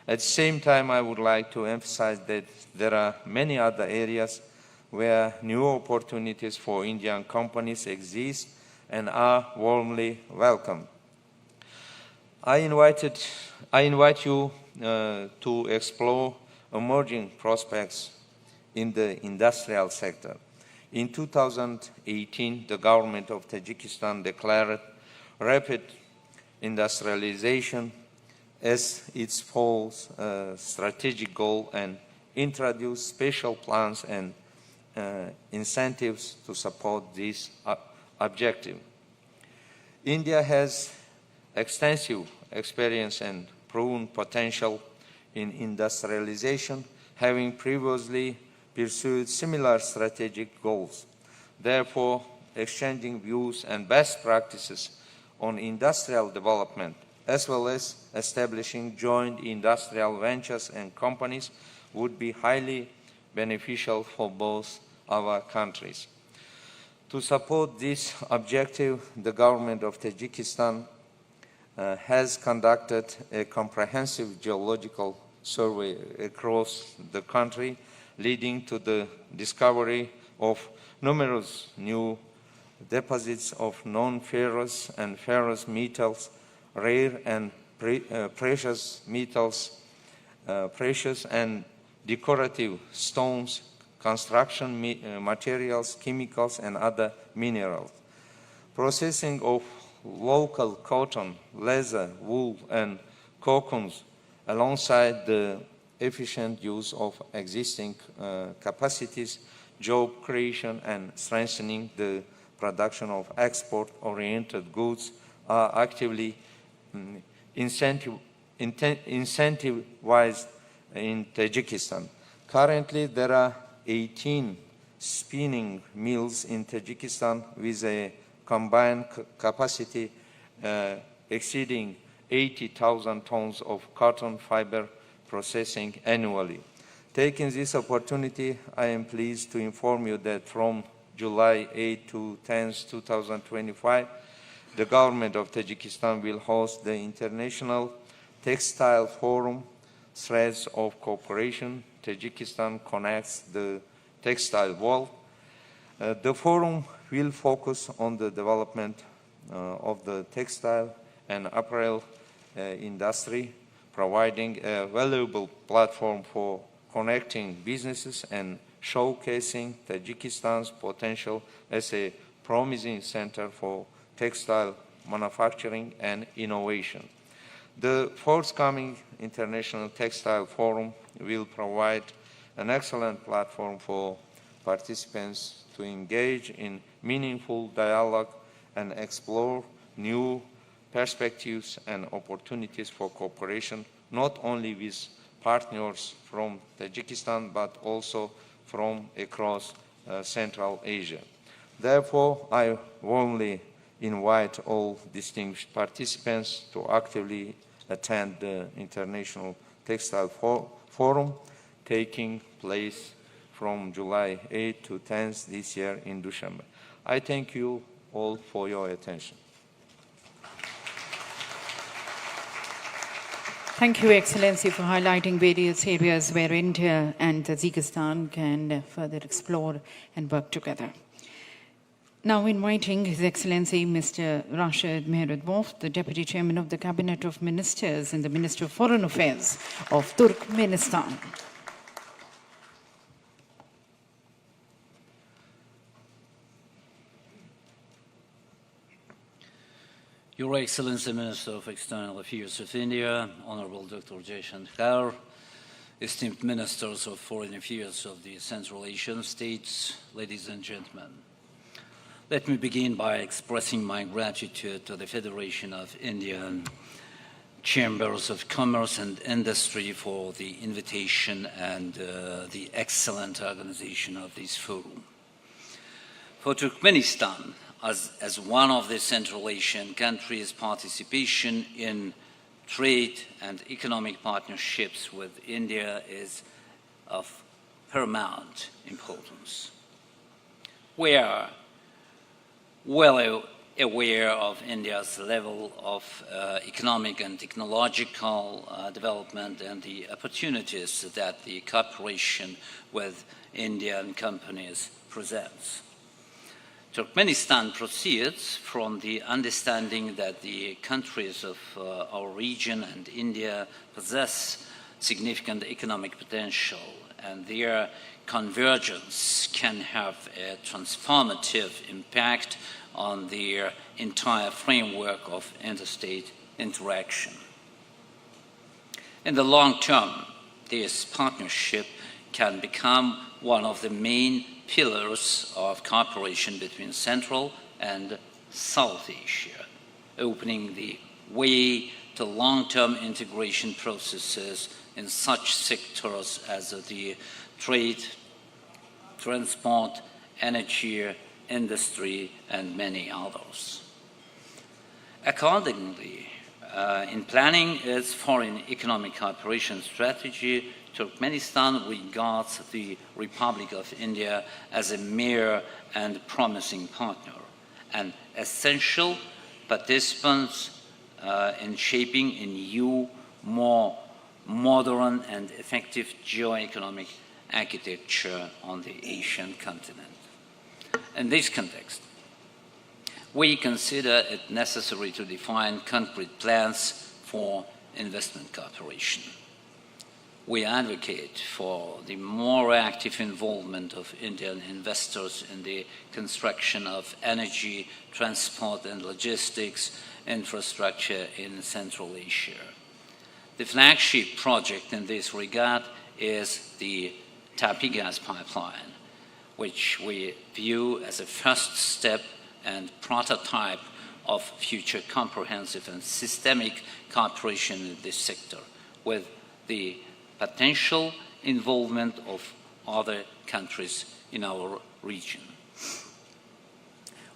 At the same time, I would like to emphasize that there are many other areas where new opportunities for Indian companies exist and are warmly welcome. I invite you to explore emerging prospects in the industrial sector. In 2018, the government of Tajikistan declared rapid industrialization as its fourth strategic goal and introduced special plans and incentives to support this objective. India has extensive experience and proven potential in industrialization, having previously pursued similar strategic goals. Therefore, exchanging views and best practices on industrial development, as well as establishing joint industrial ventures and companies, would be highly beneficial for both our countries. To support this objective, the government of Tajikistan has conducted a comprehensive geological survey across the country, leading to the discovery of numerous new deposits of non-ferrous and ferrous metals, rare and precious metals, precious and decorative stones, construction materials, chemicals, and other minerals. Processing of local cotton, leather, wool, and cocoons, alongside the efficient use of existing capacities, job creation, and strengthening the production of export-oriented goods are actively incentivized in Tajikistan. Currently, there are 18 spinning mills in Tajikistan with a combined capacity exceeding 80,000 tons of cotton fiber processing annually. Taking this opportunity, I am pleased to inform you that from July 8 to 10, 2025, the government of Tajikistan will host the International Textile Forum, Threads of Cooperation. Tajikistan connects the textile world. The forum will focus on the development of the textile and apparel industry, providing a valuable platform for connecting businesses and showcasing Tajikistan's potential as a promising center for textile manufacturing and innovation. The forthcoming International Textile Forum will provide an excellent platform for participants to engage in meaningful dialogue and explore new perspectives and opportunities for cooperation, not only with partners from Tajikistan, but also from across Central Asia. Therefore, I warmly invite all distinguished participants to actively attend the International Textile Forum taking place from July 8 to 10 this year in Dushanbe. I thank you all for your attention. Thank you, Excellency, for highlighting various areas where India and Tajikistan can further explore and work together. Now inviting His Excellency Mr. Rashid Meheradvof, the Deputy Chairman of the Cabinet of Ministers and the Minister of Foreign Affairs of Turkmenistan. Your Excellency, Minister of External Affairs of India, Honorable Dr. Jaishankar, esteemed Ministers of Foreign Affairs of the Central Asian states, ladies and gentlemen. Let me begin by expressing my gratitude to the Federation of Indian Chambers of Commerce and Industry for the invitation and the excellent organization of this forum. For Turkmenistan, as one of the Central Asian countries, participation in trade and economic partnerships with India is of paramount importance. We are well aware of India's level of economic and technological development and the opportunities that the cooperation with Indian companies presents. Turkmenistan proceeds from the understanding that the countries of our region and India possess significant economic potential, and their convergence can have a transformative impact on their entire framework of interstate interaction. In the long term, this partnership can become one of the main pillars of cooperation between Central and South Asia, opening the way to long-term integration processes in such sectors as the trade, transport, energy, industry, and many others. Accordingly, in planning its foreign economic cooperation strategy, Turkmenistan regards the Republic of India as a mere and promising partner, an essential participant in shaping a new, more modern and effective geo-economic architecture on the Asian continent. In this context, we consider it necessary to define concrete plans for investment cooperation. We advocate for the more active involvement of Indian investors in the construction of energy, transport and logistics infrastructure in Central Asia. The flagship project in this regard is the Tapi gas pipeline, which we view as a first step and prototype of future comprehensive and systemic cooperation in this sector, with the potential involvement of other countries in our region.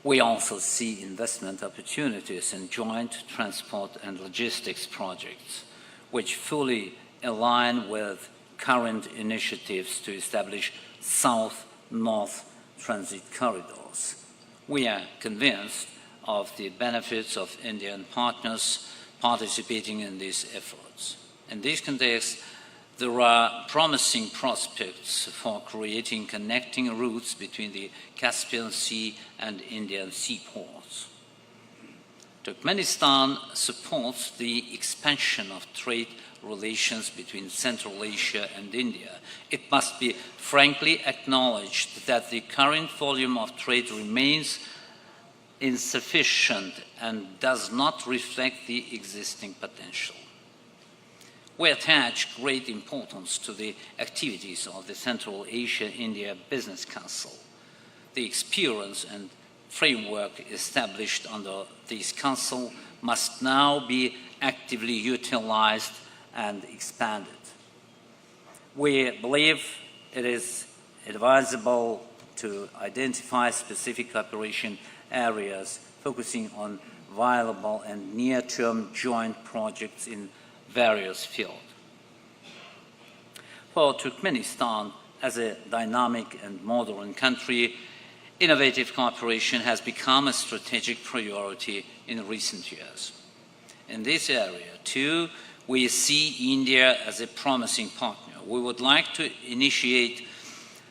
We also see investment opportunities in joint transport and logistics projects, which fully align with current initiatives to establish south-north transit corridors. We are convinced of the benefits of Indian partners participating in these efforts. In this context, there are promising prospects for creating connecting routes between the Caspian Sea and Indian seaports. Turkmenistan supports the expansion of trade relations between Central Asia and India. It must be frankly acknowledged that the current volume of trade remains insufficient and does not reflect the existing potential. We attach great importance to the activities of the Central Asia-India Business Council. The experience and framework established under this council must now be actively utilized and expanded. We believe it is advisable to identify specific cooperation areas focusing on viable and near-term joint projects in various fields. For Turkmenistan, as a dynamic and modern country, innovative cooperation has become a strategic priority in recent years. In this area, too, we see India as a promising partner. We would like to initiate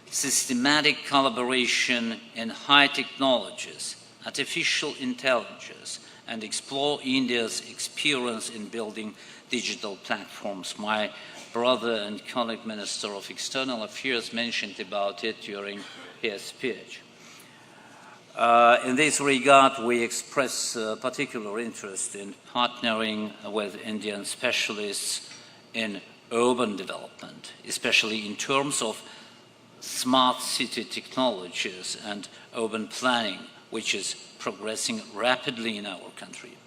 systematic collaboration in high technologies, artificial intelligence, and explore India's experience in building digital platforms. My brother and colleague Minister of External Affairs mentioned about it during his speech. In this regard, we express particular interest in partnering with Indian specialists in urban development, especially in terms of smart city technologies and urban planning, which is progressing rapidly in our country.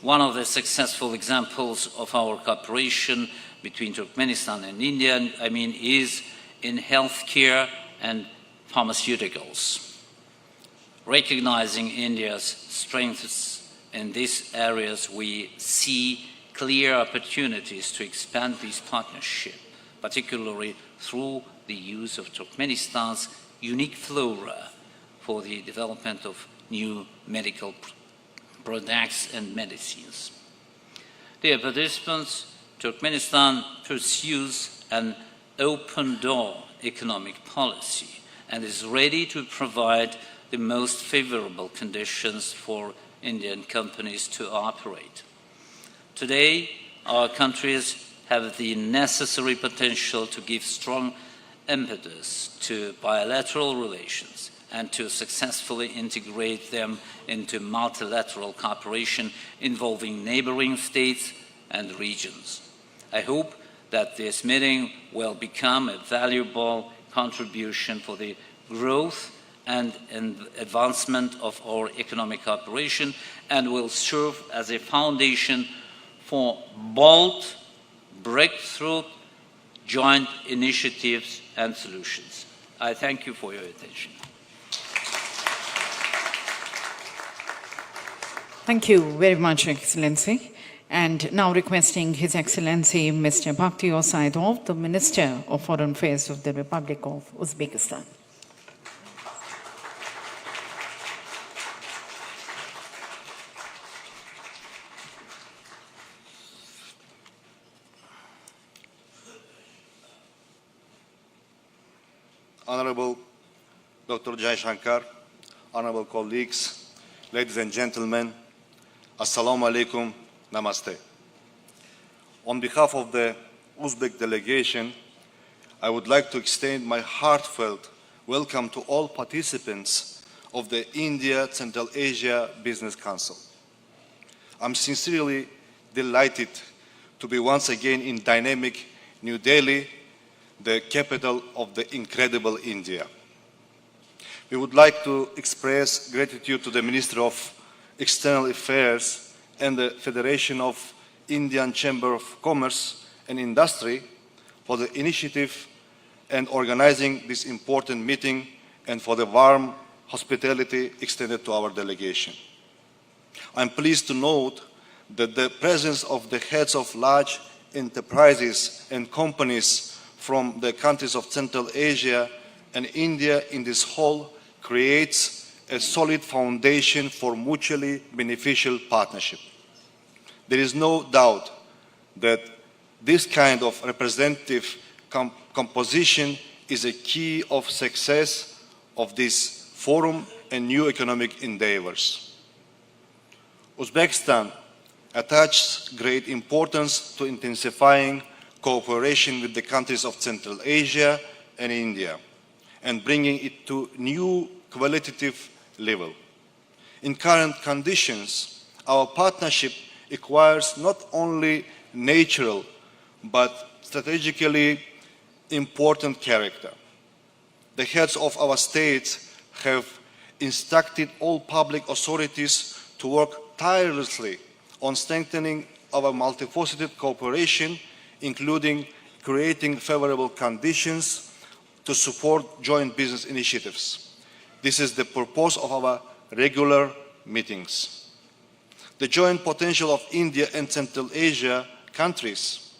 One of the successful examples of our cooperation between Turkmenistan and India, is in healthcare and pharmaceuticals. Recognizing India's strengths in these areas, we see clear opportunities to expand this partnership, particularly through the use of Turkmenistan's unique flora for the development of new medical products and medicines. Dear participants, Turkmenistan pursues an open-door economic policy and is ready to provide the most favorable conditions for Indian companies to operate. Today, our countries have the necessary potential to give strong impetus to bilateral relations and to successfully integrate them into multilateral cooperation involving neighboring states and regions. I hope that this meeting will become a valuable contribution for the growth and advancement of our economic cooperation and will serve as a foundation for bold, breakthrough joint initiatives and solutions. I thank you for your attention. Thank you very much, Excellency. And now requesting His Excellency Mr. Bakhtiyor Saidov, the Minister of Foreign Affairs of the Republic of Uzbekistan. Honorable Dr. Jai Shankar, honorable colleagues, ladies and gentlemen, Assalamu alaikum, namaste. On behalf of the Uzbek delegation, I would like to extend my heartfelt welcome to all participants of the India Central Asia Business Council. I'm sincerely delighted to be once again in dynamic New Delhi, the capital of the incredible India. We would like to express gratitude to the Minister of External Affairs and the Federation of Indian Chamber of Commerce and Industry for the initiative and organizing this important meeting and for the warm hospitality extended to our delegation. I'm pleased to note that the presence of the heads of large enterprises and companies from the countries of Central Asia and India in this hall creates a solid foundation for mutually beneficial partnership. There is no doubt that this kind of representative composition is a key of success of this forum and new economic endeavors. Uzbekistan attaches great importance to intensifying cooperation with the countries of Central Asia and India and bringing it to new qualitative level. In current conditions, our partnership acquires not only natural but strategically important character. The heads of our states have instructed all public authorities to work tirelessly on strengthening our multifaceted cooperation, including creating favorable conditions to support joint business initiatives. This is the purpose of our regular meetings. The joint potential of India and Central Asia countries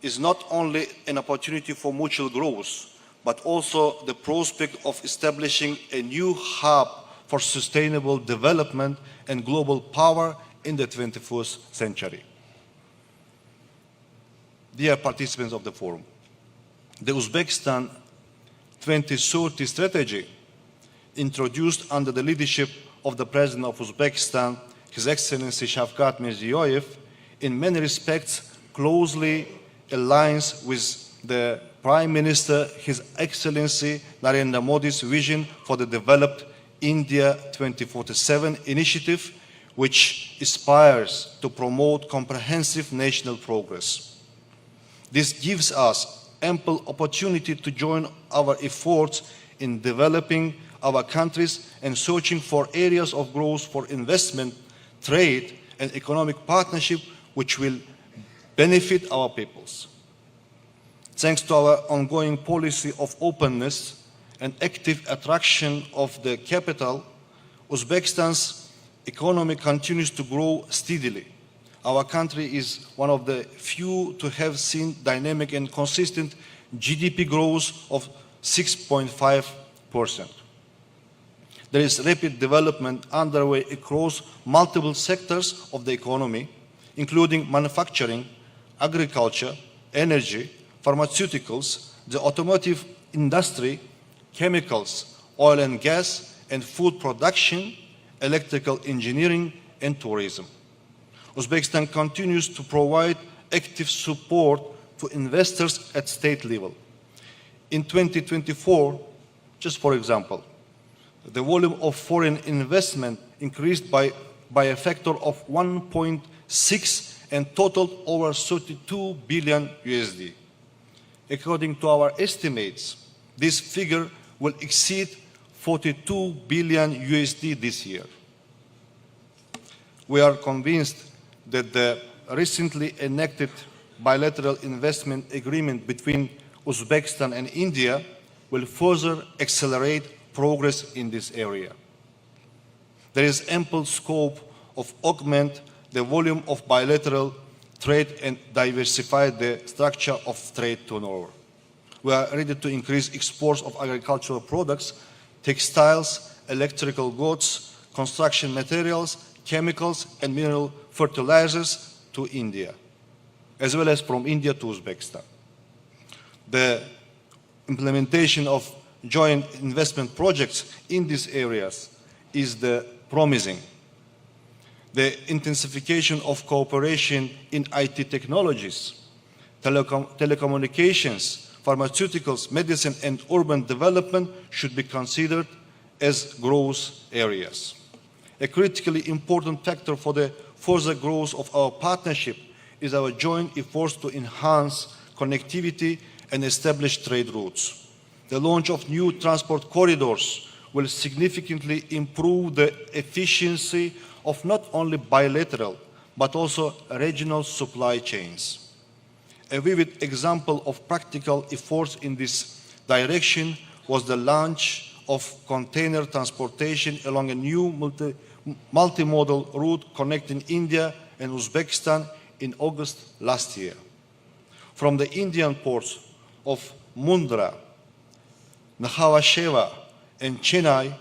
is not only an opportunity for mutual growth, but also the prospect of establishing a new hub for sustainable development and global power in the 21st century. Dear participants of the forum, the Uzbekistan 2030 strategy, introduced under the leadership of the President of Uzbekistan, His Excellency Shavkat Mirziyoyev, in many respects closely aligns with the Prime Minister, His Excellency Narendra Modi's vision for the developed India 2047 initiative, which aspires to promote comprehensive national progress. This gives us ample opportunity to join our efforts in developing our countries and searching for areas of growth for investment, trade, and economic partnership which will benefit our peoples. Thanks to our ongoing policy of openness and active attraction of the capital, Uzbekistan's economy continues to grow steadily. Our country is one of the few to have seen dynamic and consistent GDP growth of 6.5%. There is rapid development underway across multiple sectors of the economy, including manufacturing, agriculture, energy, pharmaceuticals, the automotive industry, chemicals, oil and gas, and food production, electrical engineering, and tourism. Uzbekistan continues to provide active support to investors at state level. In 2024, just for example, the volume of foreign investment increased by a factor of 1.6 and totaled over 32 billion USD. According to our estimates, this figure will exceed 42 billion USD this year. We are convinced that the recently enacted bilateral investment agreement between Uzbekistan and India will further accelerate progress in this area. There is ample scope of augment the volume of bilateral trade and diversify the structure of trade turnover. We are ready to increase exports of agricultural products, textiles, electrical goods, construction materials, chemicals, and mineral fertilizers to India, as well as from India to Uzbekistan. The implementation of joint investment projects in these areas is promising. The intensification of cooperation in IT technologies, telecommunications, pharmaceuticals, medicine, and urban development should be considered as growth areas. A critically important factor for the further growth of our partnership is our joint efforts to enhance connectivity and establish trade routes. The launch of new transport corridors will significantly improve the efficiency of not only bilateral, but also regional supply chains. A vivid example of practical efforts in this direction was the launch of container transportation along a new multimodal route connecting India and Uzbekistan in August last year. From the Indian ports of Mundra, Nhava and Chennai,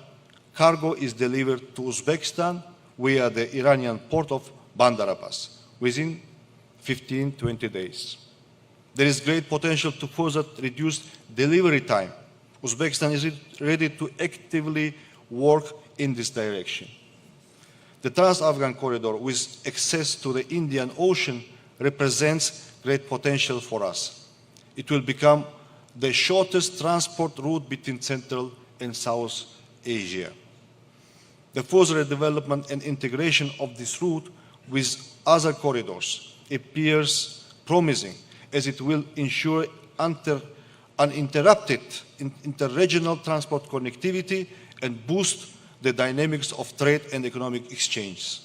cargo is delivered to Uzbekistan via the Iranian port of Bandar Abbas within 15-20 days. There is great potential to further reduce delivery time. Uzbekistan is ready to actively work in this direction. The Trans-Afghan corridor with access to the Indian Ocean represents great potential for us. It will become the shortest transport route between Central and South Asia. The further development and integration of this route with other corridors appears promising, as it will ensure uninterrupted interregional transport connectivity and boost the dynamics of trade and economic exchange.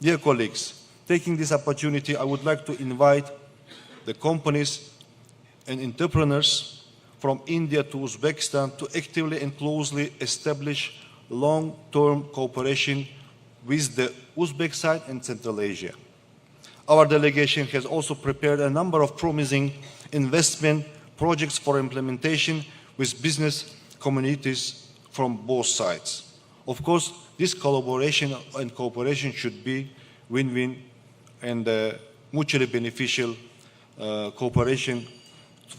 Dear colleagues, taking this opportunity, I would like to invite the companies and entrepreneurs from India to Uzbekistan to actively and closely establish long-term cooperation with the Uzbek side and Central Asia. Our delegation has also prepared a number of promising investment projects for implementation with business communities from both sides. Of course, this collaboration and cooperation should be win-win and mutually beneficial cooperation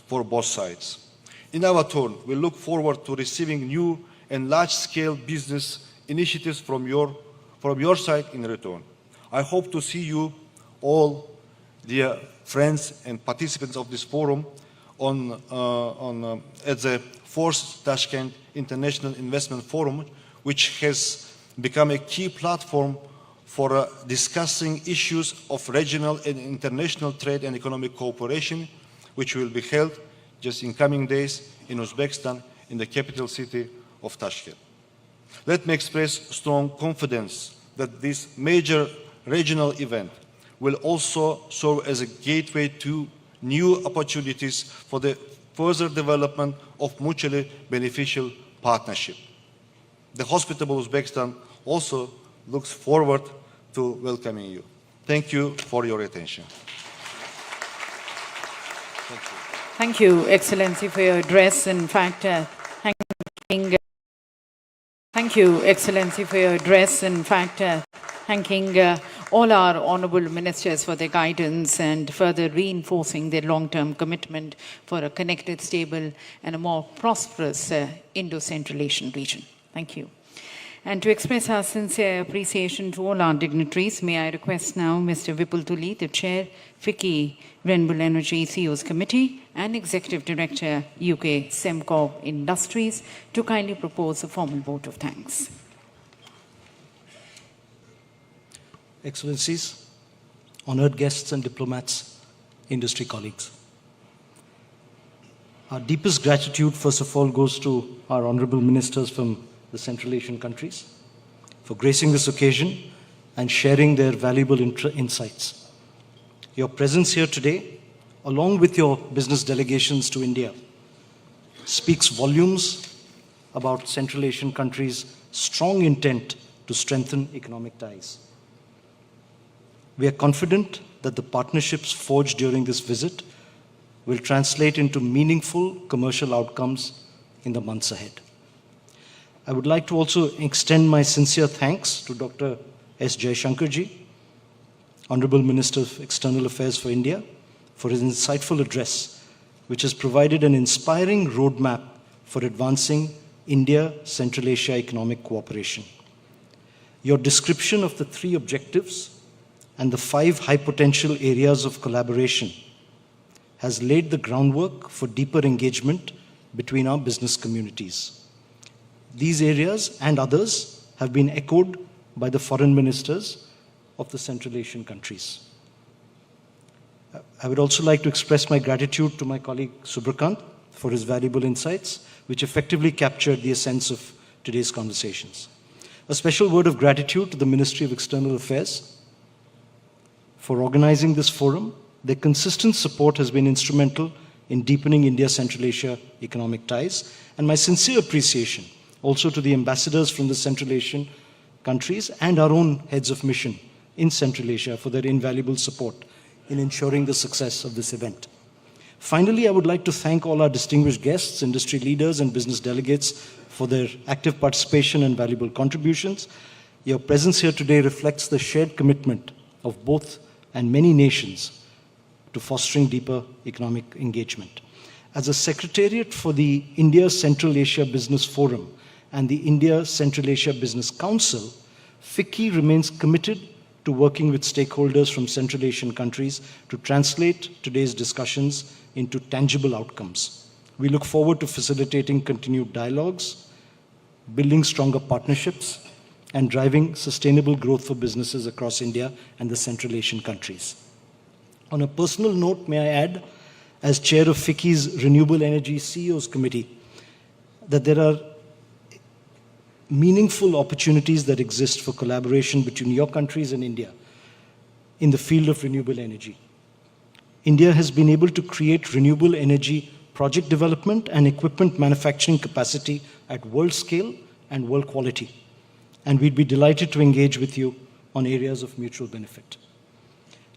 for both sides. In our turn, we look forward to receiving new and large-scale business initiatives from your side in return. I hope to see you all, dear friends and participants of this forum, at the 4th Tashkent International Investment Forum, which has become a key platform for discussing issues of regional and international trade and economic cooperation, which will be held just in coming days in Uzbekistan, in the capital city of Tashkent. Let me express strong confidence that this major regional event will also serve as a gateway to new opportunities for the further development of mutually beneficial partnership. The hospitable Uzbekistan also looks forward to welcoming you. Thank you for your attention. Thank you, Excellency, for your address. In fact, thank you, Excellency, for your address. In fact, thanking all our honorable ministers for their guidance and further reinforcing their long-term commitment for a connected, stable, and a more prosperous Indo-Central Asian region. Thank you. And to express our sincere appreciation to all our dignitaries, may I request now Mr. Vipul Tuli, the Chair, FICCI Renewable Energy CEOs Committee and Executive Director, UK Semcorp Industries, to kindly propose a formal vote of thanks. Excellencies, honored guests and diplomats, industry colleagues. Our deepest gratitude, first of all, goes to our honorable ministers from the Central Asian countries for gracing this occasion and sharing their valuable insights. Your presence here today, along with your business delegations to India, speaks volumes about Central Asian countries' strong intent to strengthen economic ties. We are confident that the partnerships forged during this visit will translate into meaningful commercial outcomes in the months ahead. I would like to also extend my sincere thanks to Dr. S. Jaishankarji, Honorable Minister of External Affairs for India, for his insightful address, which has provided an inspiring roadmap for advancing India-Central Asia economic cooperation. Your description of the 3 objectives and the 5 high potential areas of collaboration has laid the groundwork for deeper engagement between our business communities. These areas and others have been echoed by the foreign ministers of the Central Asian countries. I would also like to express my gratitude to my colleague Subrakant for his valuable insights, which effectively captured the essence of today's conversations. A special word of gratitude to the Ministry of External Affairs for organizing this forum. Their consistent support has been instrumental in deepening India-Central Asia economic ties, and my sincere appreciation also to the ambassadors from the Central Asian countries and our own heads of mission in Central Asia for their invaluable support in ensuring the success of this event. Finally, I would like to thank all our distinguished guests, industry leaders, and business delegates for their active participation and valuable contributions. Your presence here today reflects the shared commitment of both and many nations to fostering deeper economic engagement. As a secretariat for the India-Central Asia Business Forum and the India-Central Asia Business Council, FICCI remains committed to working with stakeholders from Central Asian countries to translate today's discussions into tangible outcomes. We look forward to facilitating continued dialogues, building stronger partnerships, and driving sustainable growth for businesses across India and the Central Asian countries. On a personal note, may I add, as chair of FICCI's Renewable Energy CEOs Committee, that there are meaningful opportunities that exist for collaboration between your countries and India in the field of renewable energy. India has been able to create renewable energy project development and equipment manufacturing capacity at world scale and world quality. And we'd be delighted to engage with you on areas of mutual benefit.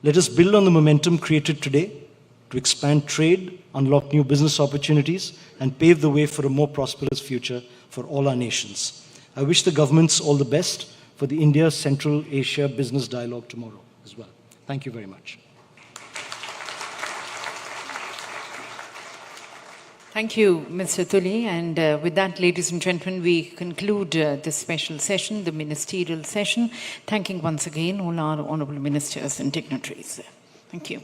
Let us build on the momentum created today to expand trade, unlock new business opportunities, and pave the way for a more prosperous future for all our nations. I wish the governments all the best for the India-Central Asia Business Dialogue tomorrow as well. Thank you very much. Thank you, Mr. Tuli. And with that, ladies and gentlemen, we conclude this special session, the ministerial session, thanking once again all our honorable ministers and dignitaries. Thank you.